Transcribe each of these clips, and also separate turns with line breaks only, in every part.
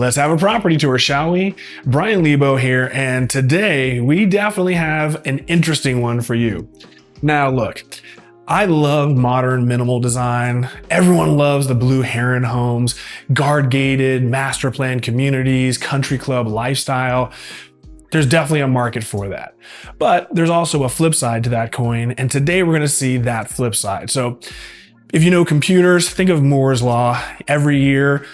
Let's have a property tour, shall we? Bryan Lebo here, and today we definitely have an interesting one for you. Now look, I love modern minimal design. Everyone loves the blue heron homes, guard gated, master plan communities, country club lifestyle. There's definitely a market for that. But there's also a flip side to that coin, and today we're gonna see that flip side. So if you know computers, think of Moore's Law. Every year,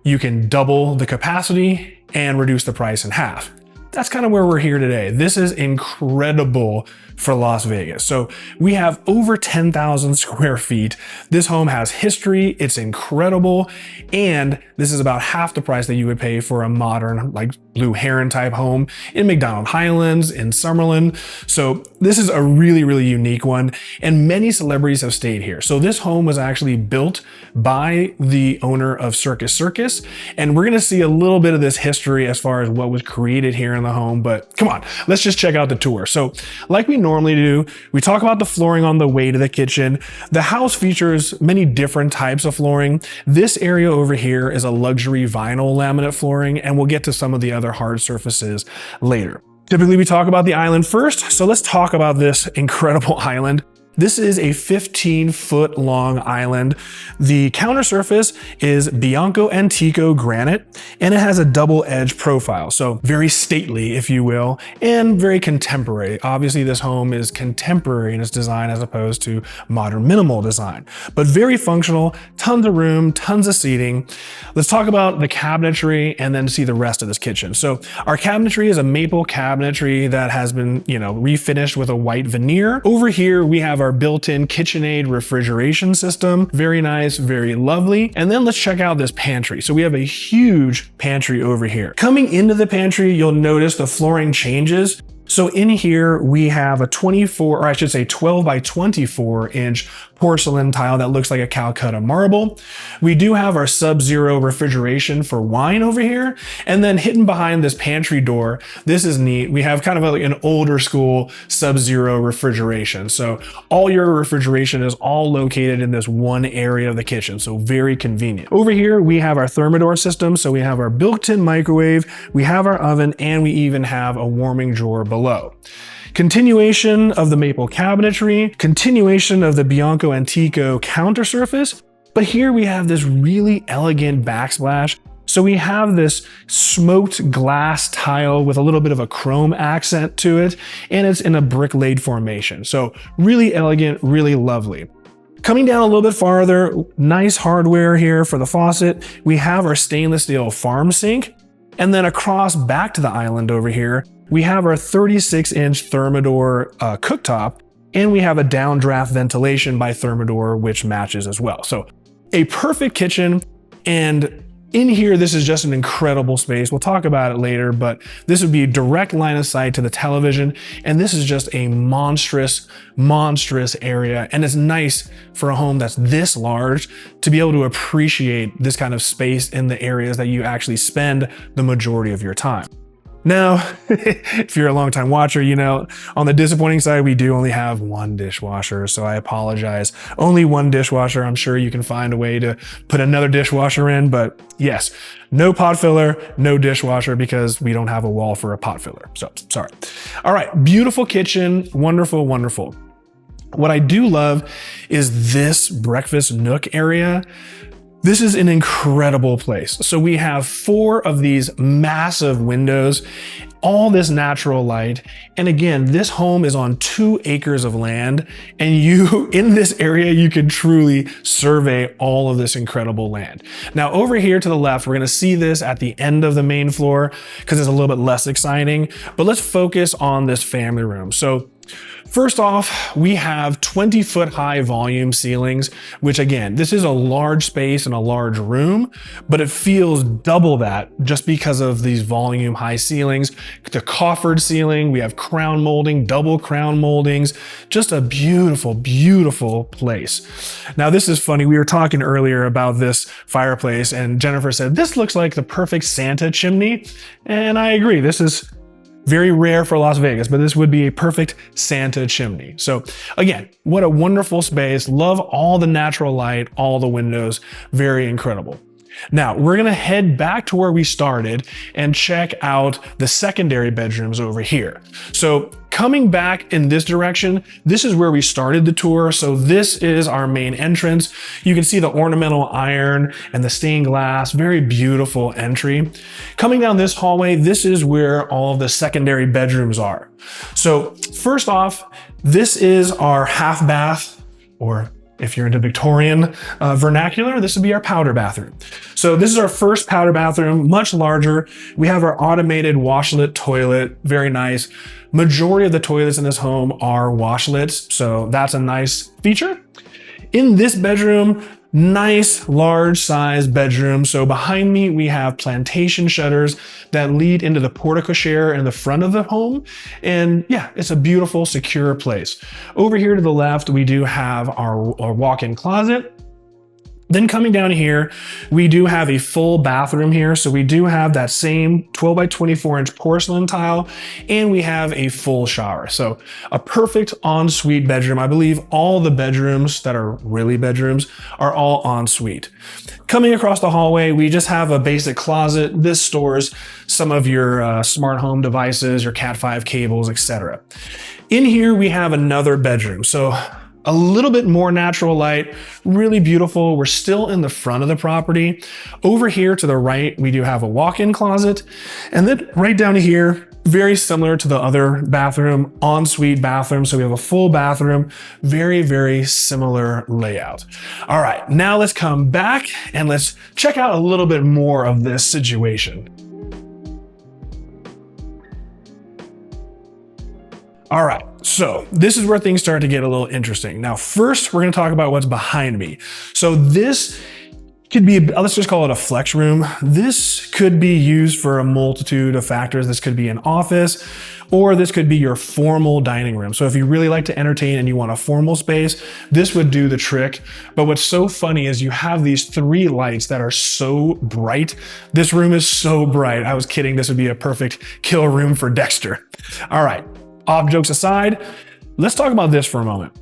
you can double the capacity and reduce the price in half. That's kind of where we're here today. This is incredible for Las Vegas. So we have over 10,000 square feet. This home has history, it's incredible, and this is about half the price that you would pay for a modern, like blue heron type home in McDonald Highlands, in Cimarron. So this is a really, really unique one, and many celebrities have stayed here. So this home was actually built by the owner of Circus, and we're gonna see a little bit of this history as far as what was created here in the home, but come on, let's just check out the tour. So like we normally do, we talk about the flooring on the way to the kitchen. The house features many different types of flooring. This area over here is a luxury vinyl laminate flooring, and we'll get to some of the other hard surfaces later. Typically we talk about the island first, so let's talk about this incredible island. This is a 15-foot long island. The counter surface is Bianco Antico granite, and it has a double-edged profile. So very stately, if you will, and very contemporary. Obviously, this home is contemporary in its design as opposed to modern minimal design, but very functional, tons of room, tons of seating. Let's talk about the cabinetry and then see the rest of this kitchen. So our cabinetry is a maple cabinetry that has been, refinished with a white veneer. Over here, we have our built-in KitchenAid refrigeration system. Very nice, very lovely. And then let's check out this pantry. So we have a huge pantry over here. Coming into the pantry, you'll notice the flooring changes. So in here, we have a 12 by 24 inch porcelain tile that looks like a Calcutta marble. We do have our sub-zero refrigeration for wine over here. And then hidden behind this pantry door, this is neat. We have kind of an older school sub-zero refrigeration. So all your refrigeration is all located in this one area of the kitchen. So very convenient. Over here, we have our Thermador system. So we have our built-in microwave, we have our oven, and we even have a warming drawer below. Continuation of the maple cabinetry, continuation of the Bianco Antico counter surface, but here we have this really elegant backsplash. So we have this smoked glass tile with a little bit of a chrome accent to it, and it's in a brick laid formation. So really elegant, really lovely. Coming down a little bit farther, nice hardware here for the faucet. We have our stainless steel farm sink, and then across back to the island over here, we have our 36-inch Thermador cooktop, and we have a downdraft ventilation by Thermador, which matches as well. So a perfect kitchen, and in here, this is just an incredible space. We'll talk about it later, but this would be a direct line of sight to the television, and this is just a monstrous, monstrous area, and it's nice for a home that's this large to be able to appreciate this kind of space in the areas that you actually spend the majority of your time. Now, if you're a longtime watcher, on the disappointing side, we do only have one dishwasher, so I apologize. Only one dishwasher. I'm sure you can find a way to put another dishwasher in, but yes, no pot filler, no dishwasher, because we don't have a wall for a pot filler. So, sorry. All right, beautiful kitchen, wonderful, wonderful. What I do love is this breakfast nook area. This is an incredible place. So we have 4 of these massive windows, all this natural light. And again, this home is on 2 acres of land, and in this area, you can truly survey all of this incredible land. Now over here to the left, we're gonna see this at the end of the main floor because it's a little bit less exciting, but let's focus on this family room. So first off, we have 20-foot high volume ceilings, which again, this is a large space and a large room, but it feels double that just because of these volume high ceilings. The coffered ceiling, we have crown molding, double crown moldings, just a beautiful, beautiful place. Now this is funny, we were talking earlier about this fireplace and Jennifer said, this looks like the perfect Santa chimney. And I agree, this is very rare for Las Vegas, but this would be a perfect Santa chimney. So again, what a wonderful space. Love all the natural light, all the windows, very incredible. Now, we're gonna head back to where we started and check out the secondary bedrooms over here. So coming back in this direction, this is where we started the tour. So this is our main entrance. You can see the ornamental iron and the stained glass, very beautiful entry. Coming down this hallway, this is where all of the secondary bedrooms are. So first off, this is our half bath, or if you're into Victorian vernacular, this would be our powder bathroom. So this is our first powder bathroom, much larger. We have our automated washlet toilet, very nice. Majority of the toilets in this home are washlets, so that's a nice feature. In this bedroom, nice large size bedroom. So behind me, we have plantation shutters that lead into the porte-cochere in the front of the home. And yeah, it's a beautiful, secure place. Over here to the left, we do have our walk-in closet. Then coming down here, we do have a full bathroom here. So we do have that same 12 by 24 inch porcelain tile, and we have a full shower. So a perfect ensuite bedroom. I believe all the bedrooms that are really bedrooms are all ensuite. Coming across the hallway, we just have a basic closet. This stores some of your smart home devices, your Cat 5 cables, etc. In here, we have another bedroom. So a little bit more natural light, really beautiful. We're still in the front of the property. Over here to the right, we do have a walk-in closet. And then right down here, very similar to the other bathroom, ensuite bathroom. So we have a full bathroom, very, very similar layout. All right, now let's come back and let's check out a little bit more of this situation. All right, so this is where things start to get a little interesting. Now, first, we're gonna talk about what's behind me. So this could be, let's just call it a flex room. This could be used for a multitude of factors. This could be an office, or this could be your formal dining room. So if you really like to entertain and you want a formal space, this would do the trick. But what's so funny is you have these 3 lights that are so bright. This room is so bright. I was kidding, this would be a perfect kill room for Dexter. All right. Off jokes aside, let's talk about this for a moment.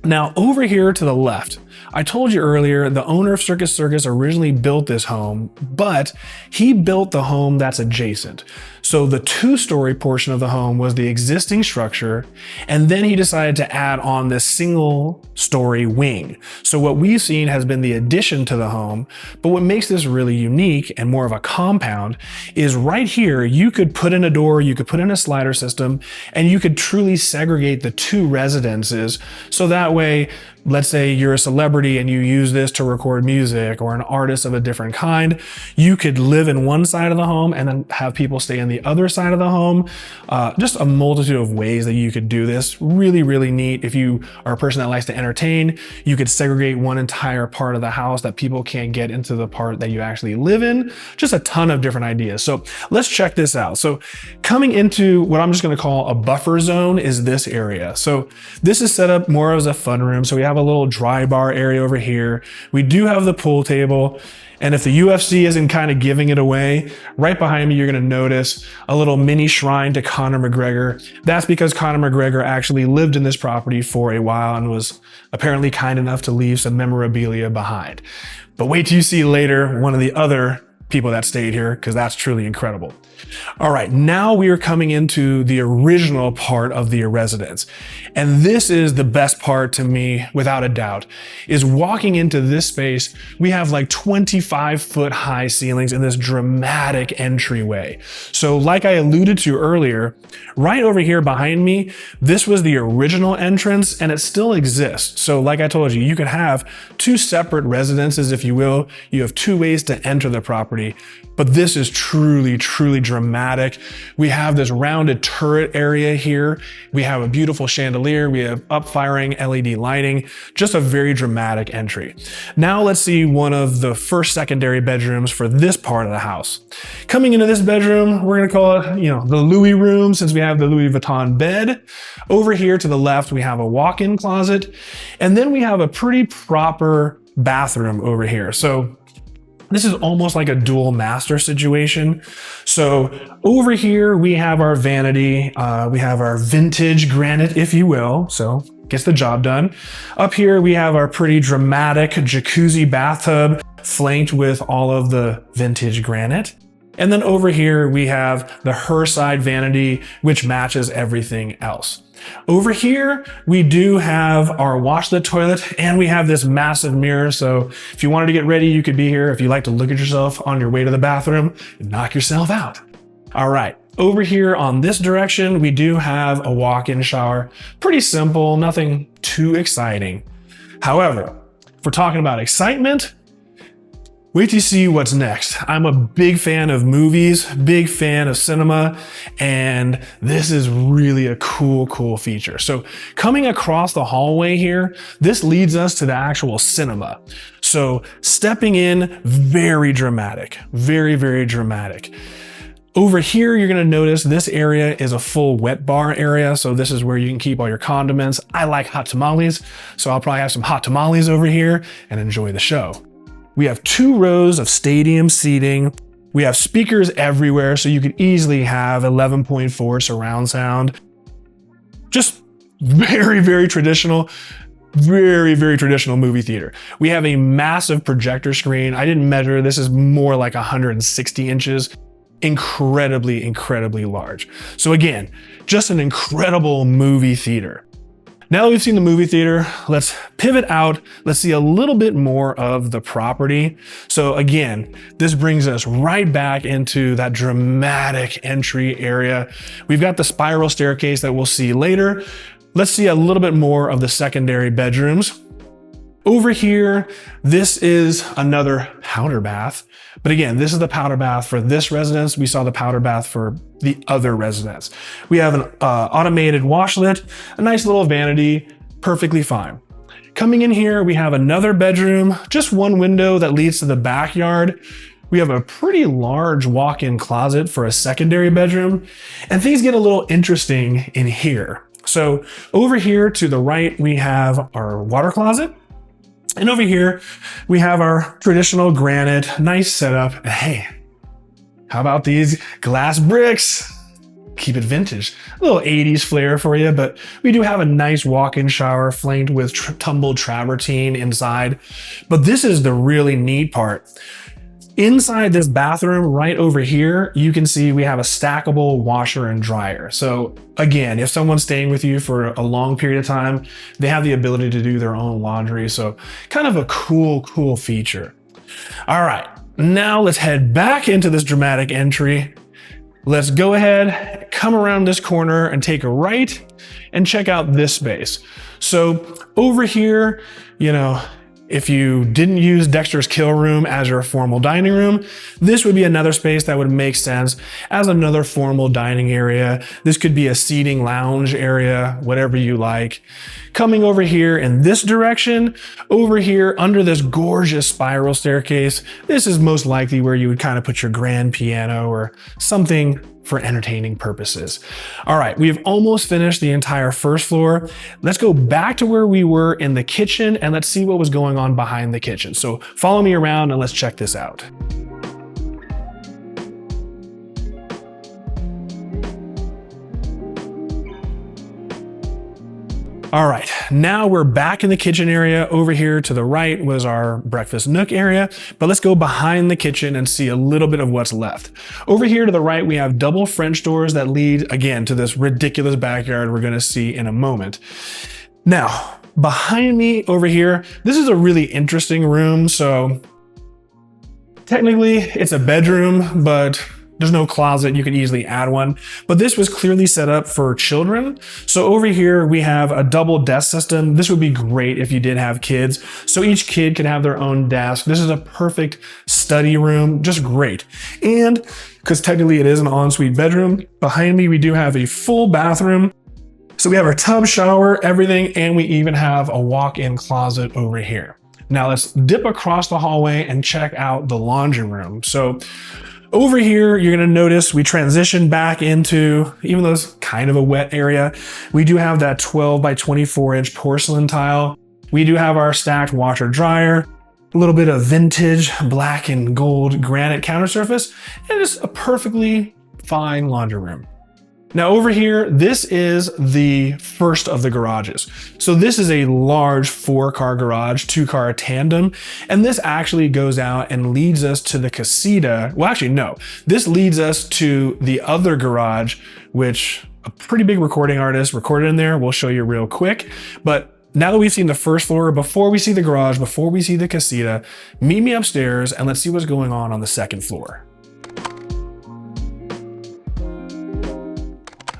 Now, over here to the left, I told you earlier, the owner of Circus originally built this home, but he built the home that's adjacent. So the 2-story portion of the home was the existing structure, and then he decided to add on this single-story wing. So what we've seen has been the addition to the home, but what makes this really unique and more of a compound is right here, you could put in a door, you could put in a slider system, and you could truly segregate the 2 residences. So that way, let's say you're a celebrity and you use this to record music, or an artist of a different kind, you could live in one side of the home and then have people stay in the other side of the home. Just a multitude of ways that you could do this. Really, really neat. If you are a person that likes to entertain, you could segregate one entire part of the house that people can't get into the part that you actually live in. Just a ton of different ideas. So let's check this out. So coming into what I'm just going to call a buffer zone is this area. So this is set up more as a fun room. So we have a little dry bar area over here. We do have the pool table. And if the UFC isn't kind of giving it away, right behind me, you're going to notice a little mini shrine to Conor McGregor. That's because Conor McGregor actually lived in this property for a while and was apparently kind enough to leave some memorabilia behind. But wait till you see later one of the other people that stayed here, because that's truly incredible. All right, now we are coming into the original part of the residence. And this is the best part to me, without a doubt, is walking into this space. We have like 25-foot high ceilings in this dramatic entryway. So like I alluded to earlier, right over here behind me, this was the original entrance and it still exists. So like I told you, you could have 2 separate residences, if you will. You have 2 ways to enter the property. But this is truly, truly dramatic. We have this rounded turret area here. We have a beautiful chandelier. We have up-firing LED lighting. Just a very dramatic entry. Now let's see one of the first secondary bedrooms for this part of the house. Coming into this bedroom, we're gonna call it, the Louis room, since we have the Louis Vuitton bed. Over here to the left, we have a walk-in closet. And then we have a pretty proper bathroom over here. So this is almost like a dual master situation. So over here, we have our vanity. We have our vintage granite, if you will. So gets the job done. Up here, we have our pretty dramatic jacuzzi bathtub. flanked with all of the vintage granite. And then over here, we have the her side vanity, which matches everything else. Over here, we do have our wash the toilet, and we have this massive mirror. So if you wanted to get ready, you could be here. If you like to look at yourself on your way to the bathroom, knock yourself out. All right, over here on this direction, we do have a walk-in shower. Pretty simple, nothing too exciting. However, if we're talking about excitement, wait to see what's next. I'm a big fan of movies, big fan of cinema, and this is really a cool feature. So coming across the hallway here, this leads us to the actual cinema. So stepping in, very dramatic, very dramatic. Over here, you're gonna notice this area is a full wet bar area. So this is where you can keep all your condiments. I like hot tamales, so I'll probably have some hot tamales over here and enjoy the show. We have 2 rows of stadium seating. We have speakers everywhere, so you could easily have 11.4 surround sound. Just very traditional, very traditional movie theater. We have a massive projector screen. I didn't measure, this is more like 160 inches. Incredibly large. So again, just an incredible movie theater. Now that we've seen the movie theater, let's pivot out. Let's see a little bit more of the property. So again, this brings us right back into that dramatic entry area. We've got the spiral staircase that we'll see later. Let's see a little bit more of the secondary bedrooms. Over here, this is another powder bath. But again, this is the powder bath for this residence. We saw the powder bath for the other residence. We have an automated washlet, a nice little vanity, perfectly fine. Coming in here, we have another bedroom, just one window that leads to the backyard. We have a pretty large walk-in closet for a secondary bedroom, and things get a little interesting in here. So over here to the right, we have our water closet. And over here, we have our traditional granite, nice setup. And hey, how about these glass bricks? Keep it vintage. A little 80s flair for you, but we do have a nice walk-in shower flanked with tumbled travertine inside. But this is the really neat part. Inside this bathroom right over here, you can see we have a stackable washer and dryer. So again, if someone's staying with you for a long period of time, they have the ability to do their own laundry. So kind of a cool feature. All right, now let's head back into this dramatic entry. Let's go ahead, come around this corner and take a right and check out this space. So over here, you know, if you didn't use Dexter's Kill Room as your formal dining room, this would be another space that would make sense as another formal dining area. This could be a seating lounge area, whatever you like. Coming over here in this direction, over here under this gorgeous spiral staircase, this is most likely where you would kind of put your grand piano or something for entertaining purposes. All right, we've almost finished the entire first floor. Let's go back to where we were in the kitchen and let's see what was going on behind the kitchen. So follow me around and let's check this out. All right, now we're back in the kitchen area. Over here to the right was our breakfast nook area, but let's go behind the kitchen and see a little bit of what's left. Over here to the right, we have double French doors that lead, again, to this ridiculous backyard we're gonna see in a moment. Now, behind me over here, this is a really interesting room. So technically it's a bedroom, but there's no closet, you could easily add one, but this was clearly set up for children. So over here, we have a double desk system. This would be great if you did have kids. So each kid could have their own desk. This is a perfect study room, just great. And because technically it is an ensuite bedroom, behind me, we do have a full bathroom. So we have our tub, shower, everything, and we even have a walk-in closet over here. Now let's dip across the hallway and check out the laundry room. So over here, you're gonna notice we transition back into, even though it's kind of a wet area, we do have that 12 by 24 inch porcelain tile. We do have our stacked washer dryer, a little bit of vintage black and gold granite counter surface, and it's a perfectly fine laundry room. Now over here, this is the first of the garages. So this is a large 4-car garage, 2-car tandem, and this actually goes out and leads us to the casita. Well, actually, no, this leads us to the other garage, which a pretty big recording artist recorded in there. We'll show you real quick. But now that we've seen the first floor, before we see the garage, before we see the casita, meet me upstairs and let's see what's going on the second floor.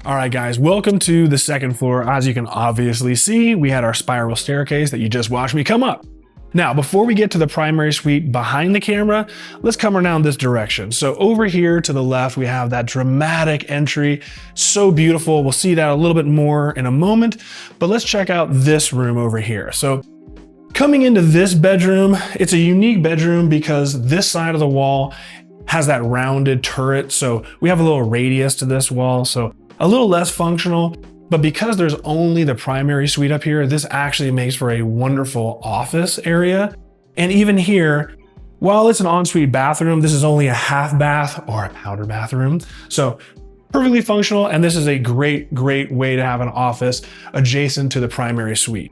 All right, guys, welcome to the second floor. As you can obviously see, we had our spiral staircase that you just watched me come up. Now, before we get to the primary suite behind the camera, let's come around this direction. So over here to the left, we have that dramatic entry. So beautiful. We'll see that a little bit more in a moment, but let's check out this room over here. So coming into this bedroom, it's a unique bedroom because this side of the wall has that rounded turret. So we have a little radius to this wall. So a little less functional, but because there's only the primary suite up here, this actually makes for a wonderful office area. And even here, while it's an ensuite bathroom, this is only a half bath or a powder bathroom. So perfectly functional. And this is a great way to have an office adjacent to the primary suite.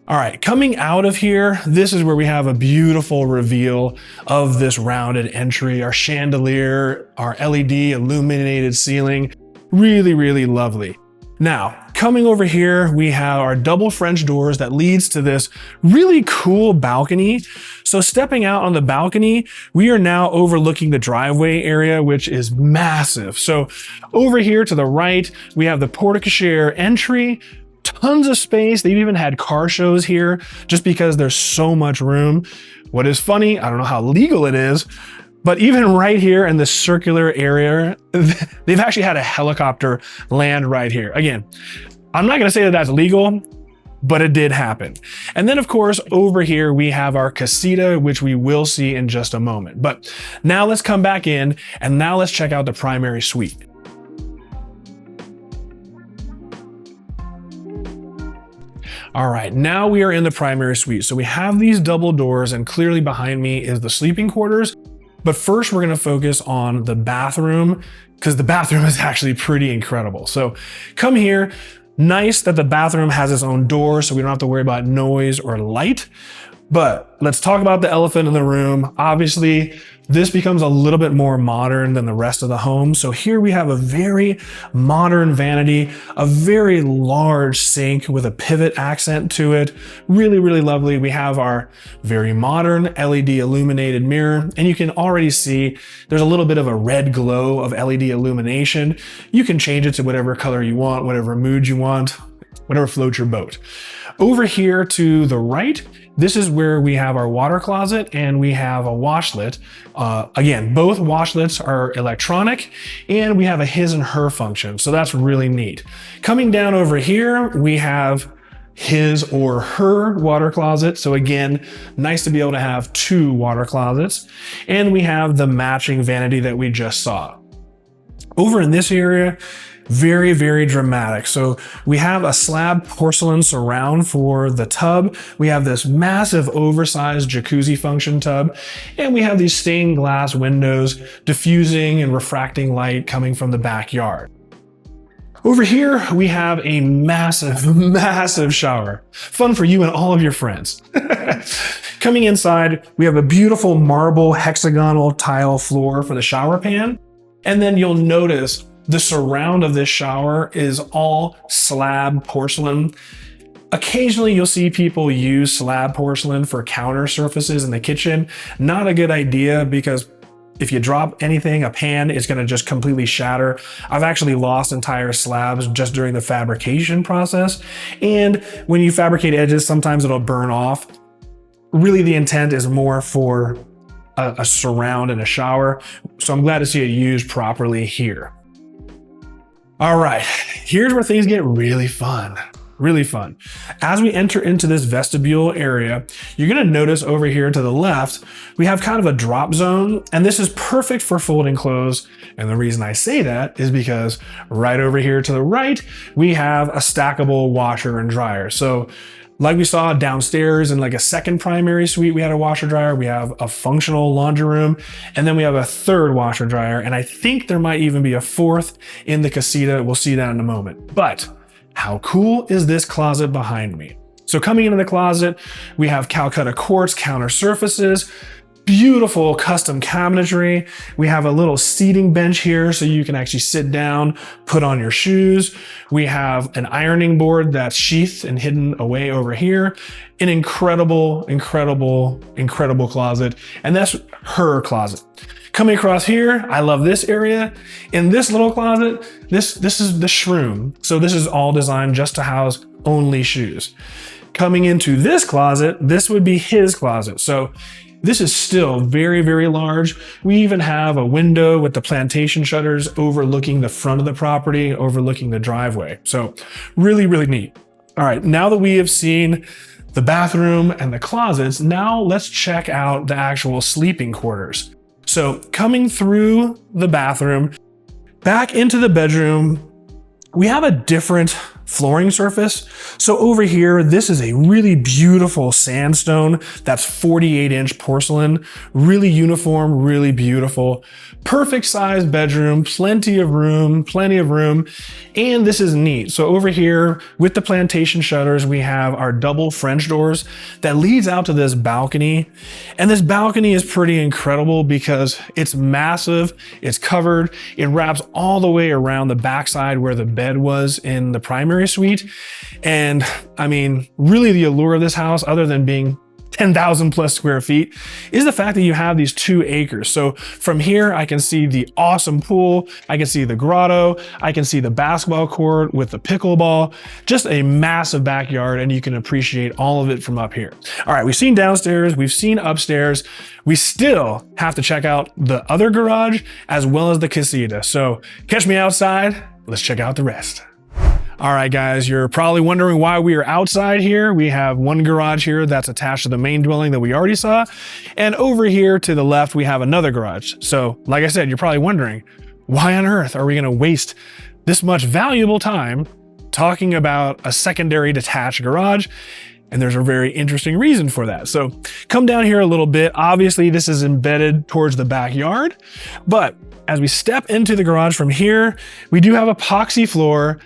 All right, coming out of here, this is where we have a beautiful reveal of this rounded entry, our chandelier, our LED illuminated ceiling. Really lovely. Now, coming over here, we have our double French doors that leads to this really cool balcony. So stepping out on the balcony, we are now overlooking the driveway area, which is massive. So over here to the right, we have the porte-cochere entry, tons of space. They've even had car shows here just because there's so much room. What is funny, I don't know how legal it is, but even right here in this circular area, they've actually had a helicopter land right here. Again, I'm not gonna say that that's legal, but it did happen. And then of course, over here, we have our casita, which we will see in just a moment. But now let's come back in and now let's check out the primary suite. All right, now we are in the primary suite. So we have these double doors and clearly behind me is the sleeping quarters. But first we're gonna focus on the bathroom because the bathroom is actually pretty incredible. So come here, nice that the bathroom has its own door so we don't have to worry about noise or light. But let's talk about the elephant in the room. Obviously, this becomes a little bit more modern than the rest of the home. So here we have a very modern vanity, a very large sink with a pivot accent to it. Really lovely. We have our very modern LED illuminated mirror, and you can already see there's a little bit of a red glow of LED illumination. You can change it to whatever color you want, whatever mood you want, whatever floats your boat. Over here to the right, this is where we have our water closet and we have a washlet. Again, both washlets are electronic and we have a his and her function. So that's really neat. Coming down over here, we have his or her water closet. So again, nice to be able to have 2 water closets. And we have the matching vanity that we just saw. Over in this area, very dramatic. So we have a slab porcelain surround for the tub. We have this massive oversized jacuzzi function tub, and we have these stained glass windows diffusing and refracting light coming from the backyard. Over here, we have a massive shower. Fun for you and all of your friends. Coming inside, we have a beautiful marble hexagonal tile floor for the shower pan. And then you'll notice the surround of this shower is all slab porcelain. Occasionally you'll see people use slab porcelain for counter surfaces in the kitchen. Not a good idea because if you drop anything, a pan is gonna just completely shatter. I've actually lost entire slabs just during the fabrication process. And when you fabricate edges, sometimes it'll burn off. Really the intent is more for a surround and a shower. So I'm glad to see it used properly here. All right, here's where things get really fun. As we enter into this vestibule area, you're gonna notice over here to the left, we have kind of a drop zone, and this is perfect for folding clothes. And the reason I say that is because right over here to the right, we have a stackable washer and dryer. So Like we saw downstairs in like a second primary suite, we had a washer dryer, we have a functional laundry room, and then we have a third washer dryer. And I think there might even be a fourth in the casita. We'll see that in a moment. But how cool is this closet behind me? So coming into the closet, we have Calcutta quartz counter surfaces, beautiful custom cabinetry. We have a little seating bench here so you can actually sit down, put on your shoes. We have an ironing board that's sheathed and hidden away over here. An incredible, incredible, incredible closet. And that's her closet. Coming across here, I love this area. In this little closet, this is the shroom. So this is all designed just to house only shoes. Coming into this closet, this would be his closet. So this is still very, very large. We even have a window with the plantation shutters overlooking the front of the property, overlooking the driveway. So really, really neat. All right, now that we have seen the bathroom and the closets, now let's check out the actual sleeping quarters. So coming through the bathroom, back into the bedroom, we have a different flooring surface. So over here, this is a really beautiful sandstone that's 48-inch porcelain, really uniform, really beautiful, perfect sized bedroom, plenty of room. And this is neat. So over here with the plantation shutters, we have our double French doors that leads out to this balcony. And this balcony is pretty incredible because it's massive, it's covered, it wraps all the way around the backside where the bed was in the primary suite. And I mean, really the allure of this house, other than being 10,000 plus square feet, is the fact that you have these 2 acres. So from here, I can see the awesome pool. I can see the grotto. I can see the basketball court with the pickleball, just a massive backyard. And you can appreciate all of it from up here. All right, we've seen downstairs, we've seen upstairs. We still have to check out the other garage as well as the casita. So catch me outside. Let's check out the rest. All right, guys, you're probably wondering why we are outside here. We have one garage here that's attached to the main dwelling that we already saw. And over here to the left, we have another garage. So like I said, you're probably wondering, why on earth are we gonna waste this much valuable time talking about a secondary detached garage? And there's a very interesting reason for that. So come down here a little bit. Obviously, this is embedded towards the backyard, but as we step into the garage from here, we do have epoxy floor.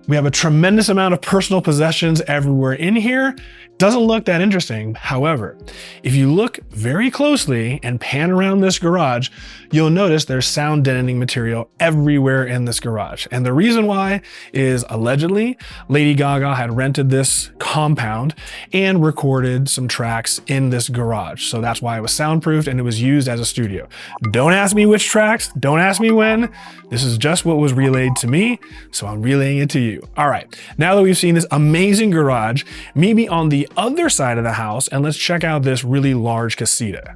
We have a tremendous amount of personal possessions everywhere in here. Doesn't look that interesting. However, if you look very closely and pan around this garage, you'll notice there's sound deadening material everywhere in this garage. And the reason why is allegedly Lady Gaga had rented this compound and recorded some tracks in this garage. So that's why it was soundproofed and it was used as a studio. Don't ask me which tracks, don't ask me when. This is just what was relayed to me, so I'm relaying it to you. All right, now that we've seen this amazing garage, meet me on the other side of the house and let's check out this really large casita.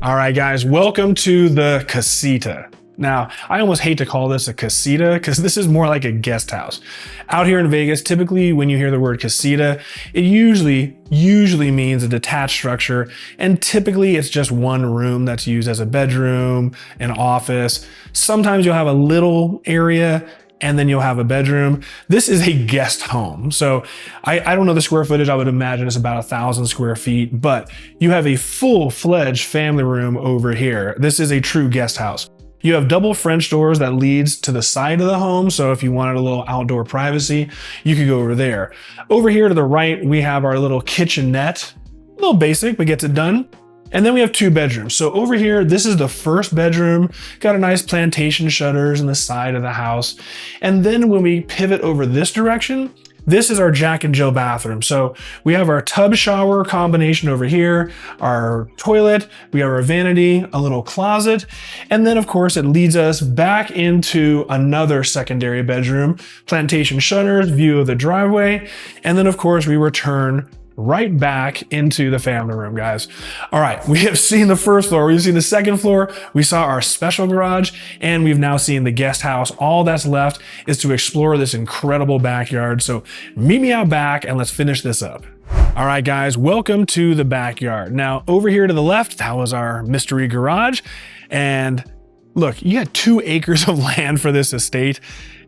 All right, guys, welcome to the casita. Now, I almost hate to call this a casita because this is more like a guest house. Out here in Vegas, typically when you hear the word casita, it usually means a detached structure, and typically it's just one room that's used as a bedroom, an office. Sometimes you'll have a little area and then you'll have a bedroom. This is a guest home. So I don't know the square footage. I would imagine it's about 1,000 square feet, but you have a full-fledged family room over here. This is a true guest house. You have double French doors that leads to the side of the home. So if you wanted a little outdoor privacy, you could go over there. Over here to the right, we have our little kitchenette. A little basic, but gets it done. And then we have 2 bedrooms. So over here, this is the first bedroom, got a nice plantation shutters in the side of the house. And then when we pivot over this direction, this is our Jack and Jill bathroom. So we have our tub shower combination over here, our toilet, we have our vanity, a little closet. And then of course it leads us back into another secondary bedroom, plantation shutters, view of the driveway. And then of course we return right back into the family room, guys. All right, we have seen the first floor, we've seen the second floor, we saw our special garage, and we've now seen the guest house. All that's left is to explore this incredible backyard. So meet me out back and let's finish this up. All right, guys, welcome to the backyard. Now, over here to the left, that was our mystery garage. And Look, you got 2 acres of land for this estate,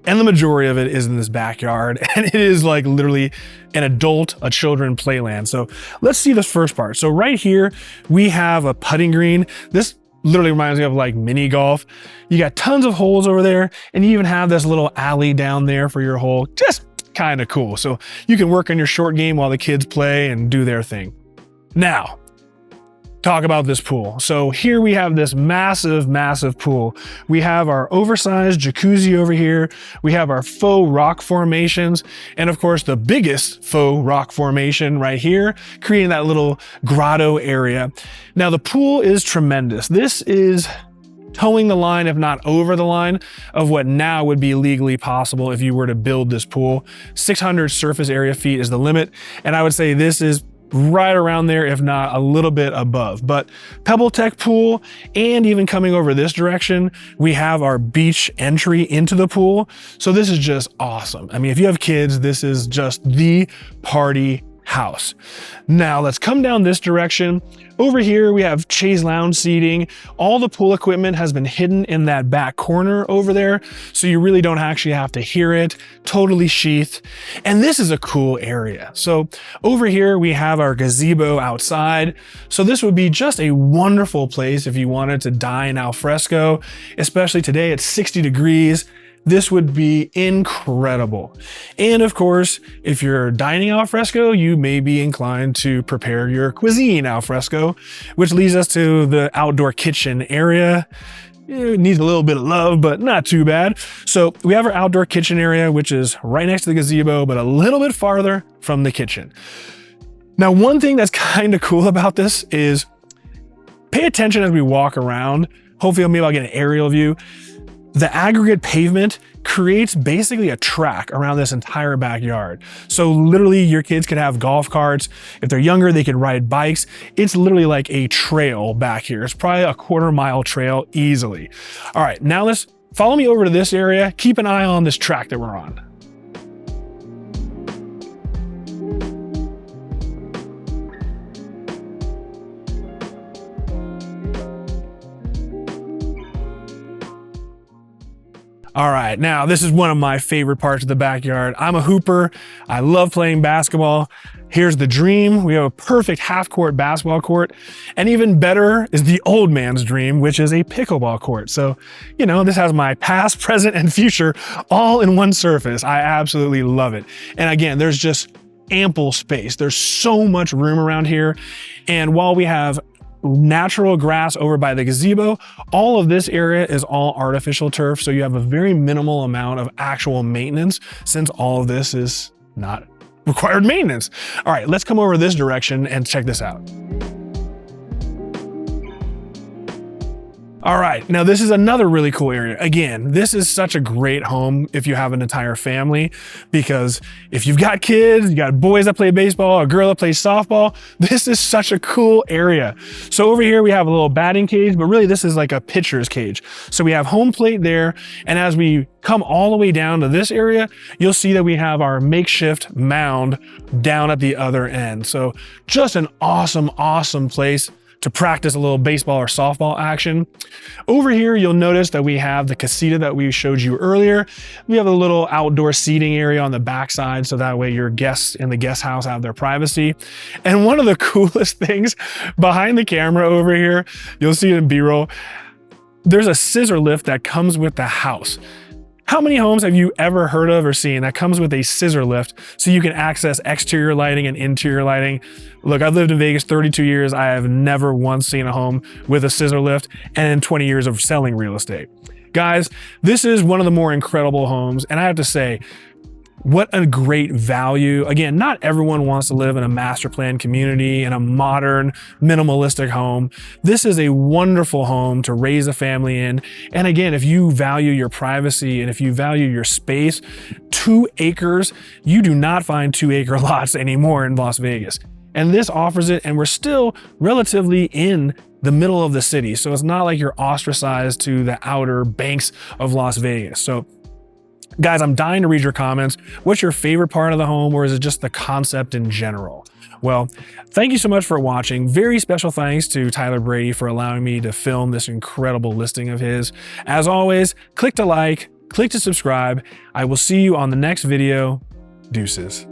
and the majority of it is in this backyard, and it is like literally an adult, a children playland. So let's see this first part. So right here, we have a putting green. This literally reminds me of like mini golf. You got tons of holes over there, and you even have this little alley down there for your hole. Just kind of cool. So you can work on your short game while the kids play and do their thing. Now, talk about this pool. So here we have this massive pool. We have our oversized jacuzzi over here. We have our faux rock formations. And of course, the biggest faux rock formation right here, creating that little grotto area. Now the pool is tremendous. This is towing the line, if not over the line, of what now would be legally possible if you were to build this pool. 600 surface area feet is the limit. And I would say this is right around there, if not a little bit above. But Pebble Tech pool, and even coming over this direction, we have our beach entry into the pool. So this is just awesome. I mean, if you have kids, this is just the party house. Now let's come down this direction. Over here, we have chaise lounge seating. All the pool equipment has been hidden in that back corner over there, so you really don't actually have to hear it. Totally sheathed. And this is a cool area. So over here, we have our gazebo outside. So this would be just a wonderful place if you wanted to dine al fresco, especially today at 60 degrees. This would be incredible. And of course, if you're dining al fresco, you may be inclined to prepare your cuisine al fresco, which leads us to the outdoor kitchen area. It needs a little bit of love, but not too bad. So we have our outdoor kitchen area, which is right next to the gazebo, but a little bit farther from the kitchen. Now, one thing that's kind of cool about this is pay attention as we walk around. Hopefully, maybe I'll get an aerial view. The aggregate pavement creates basically a track around this entire backyard. So literally your kids could have golf carts. If they're younger, they could ride bikes. It's literally like a trail back here. It's probably a 1/4 mile trail easily. All right, now let's follow me over to this area. Keep an eye on this track that we're on. All right, now this is one of my favorite parts of the backyard. I'm a hooper. I love playing basketball. Here's the dream. We have a perfect half-court basketball court. And even better is the old man's dream, which is a pickleball court. So, you know, this has my past, present, and future all in one surface. I absolutely love it. And again, there's just ample space. There's so much room around here. And while we have natural grass over by the gazebo, all of this area is all artificial turf. So you have a very minimal amount of actual maintenance since all of this is not required maintenance. All right, let's come over this direction and check this out. All right, now this is another really cool area. Again, this is such a great home if you have an entire family, because if you've got kids, you got boys that play baseball, a girl that plays softball, this is such a cool area. So over here we have a little batting cage, but really this is like a pitcher's cage. So we have home plate there, and as we come all the way down to this area, you'll see that we have our makeshift mound down at the other end. So just an awesome, awesome place to practice a little baseball or softball action. Over here, you'll notice that we have the casita that we showed you earlier. We have a little outdoor seating area on the backside, so that way your guests in the guest house have their privacy. And one of the coolest things behind the camera over here, you'll see it in B-roll, there's a scissor lift that comes with the house. How many homes have you ever heard of or seen that comes with a scissor lift so you can access exterior lighting and interior lighting? Look, I've lived in Vegas 32 years. I have never once seen a home with a scissor lift, and in 20 years of selling real estate. Guys, this is one of the more incredible homes, and I have to say, what a great value. Again, not everyone wants to live in a master plan community, in a modern, minimalistic home. This is a wonderful home to raise a family in. And again, if you value your privacy and if you value your space, 2 acres, you do not find 2-acre lots anymore in Las Vegas. And this offers it, and we're still relatively in the middle of the city. So it's not like you're ostracized to the outer banks of Las Vegas. So Guys, I'm dying to read your comments. What's your favorite part of the home, or is it just the concept in general? Well, thank you so much for watching. Very special thanks to Tyler Brady for allowing me to film this incredible listing of his. As always, click to like, click to subscribe. I will see you on the next video. Deuces.